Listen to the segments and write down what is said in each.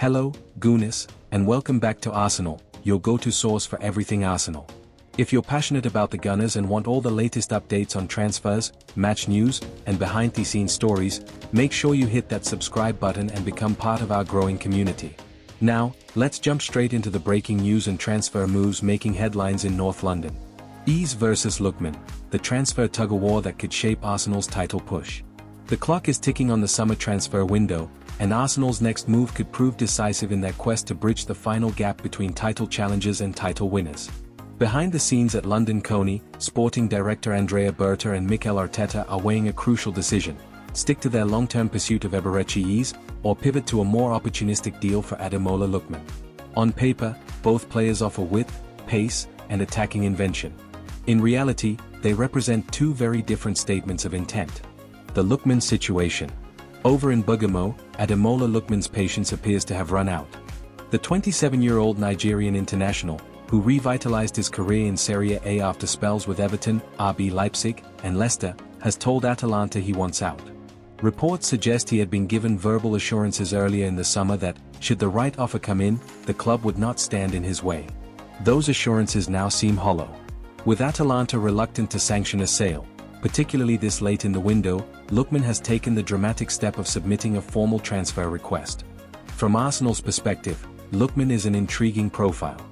Hello, Goonies, and welcome back to Arsenal, your go-to source for everything Arsenal. If you're passionate about the Gunners and want all the latest updates on transfers, match news, and behind-the-scenes stories, make sure you hit that subscribe button and become part of our growing community. Now, let's jump straight into the breaking news and transfer moves making headlines in North London. Eze versus Lookman, the transfer tug-of-war that could shape Arsenal's title push. The clock is ticking on the summer transfer window, and Arsenal's next move could prove decisive in their quest to bridge the final gap between title challengers and title winners. Behind the scenes at London Coney, sporting director Andrea Berta and Mikel Arteta are weighing a crucial decision: stick to their long-term pursuit of Eberechi Eze, or pivot to a more opportunistic deal for Ademola Lookman. On paper, both players offer width, pace, and attacking invention. In reality, they represent two very different statements of intent. The Lookman situation. Over in Bournemouth, Ademola Lookman's patience appears to have run out. The 27-year-old Nigerian international, who revitalized his career in Serie A after spells with Everton, RB Leipzig, and Leicester, has told Atalanta he wants out. Reports suggest he had been given verbal assurances earlier in the summer that, should the right offer come in, the club would not stand in his way. Those assurances now seem hollow. With Atalanta reluctant to sanction a sale, particularly this late in the window, Lookman has taken the dramatic step of submitting a formal transfer request. From Arsenal's perspective, Lookman is an intriguing profile.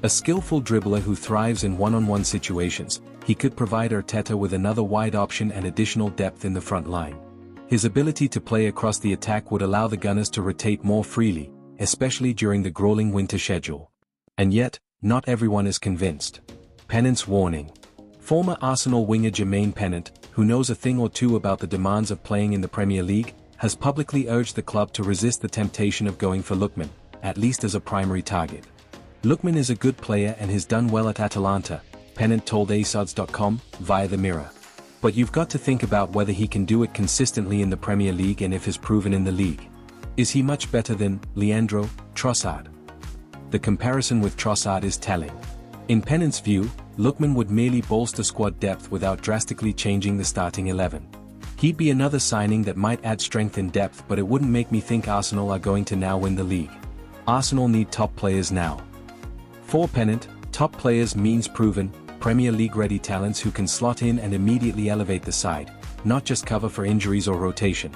A skillful dribbler who thrives in one-on-one situations, he could provide Arteta with another wide option and additional depth in the front line. His ability to play across the attack would allow the Gunners to rotate more freely, especially during the grueling winter schedule. And yet, not everyone is convinced. Pennant's warning. Former Arsenal winger Jermaine Pennant, who knows a thing or two about the demands of playing in the Premier League, has publicly urged the club to resist the temptation of going for Lookman, at least as a primary target. Lookman is a good player and has done well at Atalanta, Pennant told arsefcnews.com, via the Mirror. But you've got to think about whether he can do it consistently in the Premier League and if he's proven in the league. Is he much better than Leandro Trossard? The comparison with Trossard is telling. In Pennant's view, Lookman would merely bolster squad depth without drastically changing the starting 11. He'd be another signing that might add strength in depth, but it wouldn't make me think Arsenal are going to now win the league. Arsenal need top players now. For Pennant, top players means proven, Premier League-ready talents who can slot in and immediately elevate the side, not just cover for injuries or rotation.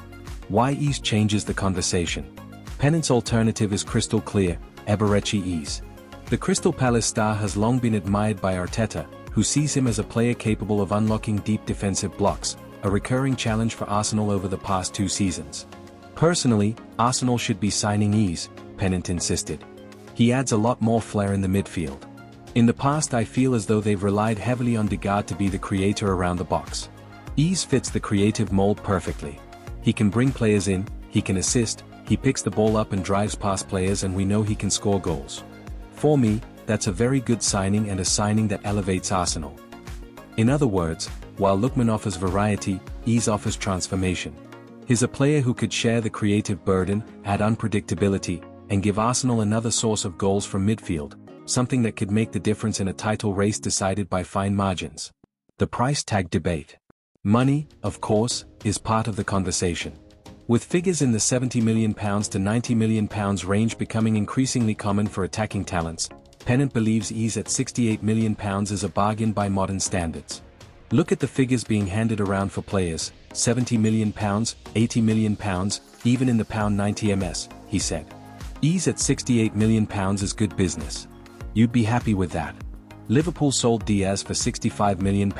Why Eze changes the conversation. Pennant's alternative is crystal clear: Eberechi Eze. The Crystal Palace star has long been admired by Arteta, who sees him as a player capable of unlocking deep defensive blocks, a recurring challenge for Arsenal over the past 2 seasons. Personally, Arsenal should be signing Eze, Pennant insisted. He adds a lot more flair in the midfield. In the past, I feel as though they've relied heavily on Degaard to be the creator around the box. Eze fits the creative mold perfectly. He can bring players in, he can assist, he picks the ball up and drives past players, and we know he can score goals. For me, that's a very good signing and a signing that elevates Arsenal. In other words, while Lookman offers variety, Eze offers transformation. He's a player who could share the creative burden, add unpredictability, and give Arsenal another source of goals from midfield, something that could make the difference in a title race decided by fine margins. The price tag debate. Money, of course, is part of the conversation. With figures in the £70 million to £90 million range becoming increasingly common for attacking talents, Pennant believes Eze at £68 million is a bargain by modern standards. Look at the figures being handed around for players: £70 million, £80 million, even in the £90 ms, he said. Eze at £68 million is good business. You'd be happy with that. Liverpool sold Diaz for £65 million.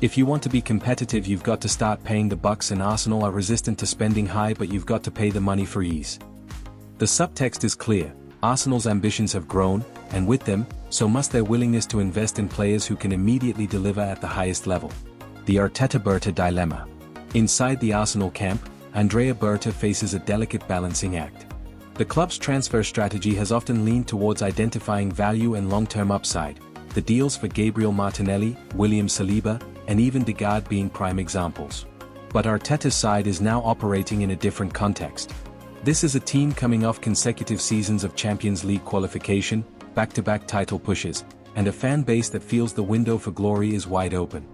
If you want to be competitive, you've got to start paying the bucks, and Arsenal are resistant to spending high, but you've got to pay the money for Eze. The subtext is clear: Arsenal's ambitions have grown, and with them, so must their willingness to invest in players who can immediately deliver at the highest level. The Arteta-Berta dilemma. Inside the Arsenal camp, Andrea Berta faces a delicate balancing act. The club's transfer strategy has often leaned towards identifying value and long-term upside, the deals for Gabriel Martinelli, William Saliba, and even Degaard being prime examples. But Arteta's side is now operating in a different context. This is a team coming off consecutive seasons of Champions League qualification, back-to-back title pushes, and a fan base that feels the window for glory is wide open.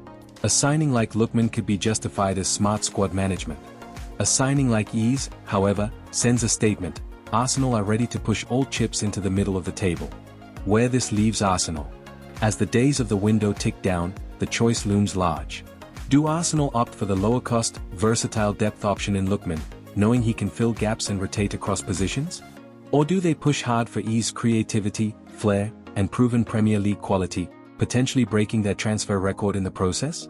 A signing like Lookman could be justified as smart squad management. A signing like Eze, however, sends a statement: Arsenal are ready to push all chips into the middle of the table. Where this leaves Arsenal. As the days of the window tick down, the choice looms large. Do Arsenal opt for the lower-cost, versatile depth option in Lookman, knowing he can fill gaps and rotate across positions? Or do they push hard for ease, creativity, flair, and proven Premier League quality, potentially breaking their transfer record in the process?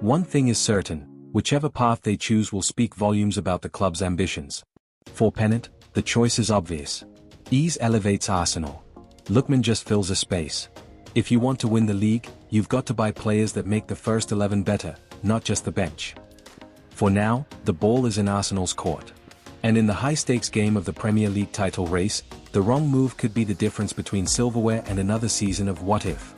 One thing is certain, whichever path they choose will speak volumes about the club's ambitions. For Pennant, the choice is obvious. Ease elevates Arsenal. Lookman just fills a space. If you want to win the league, you've got to buy players that make the first 11 better, not just the bench. For now, the ball is in Arsenal's court. And in the high-stakes game of the Premier League title race, the wrong move could be the difference between silverware and another season of what if.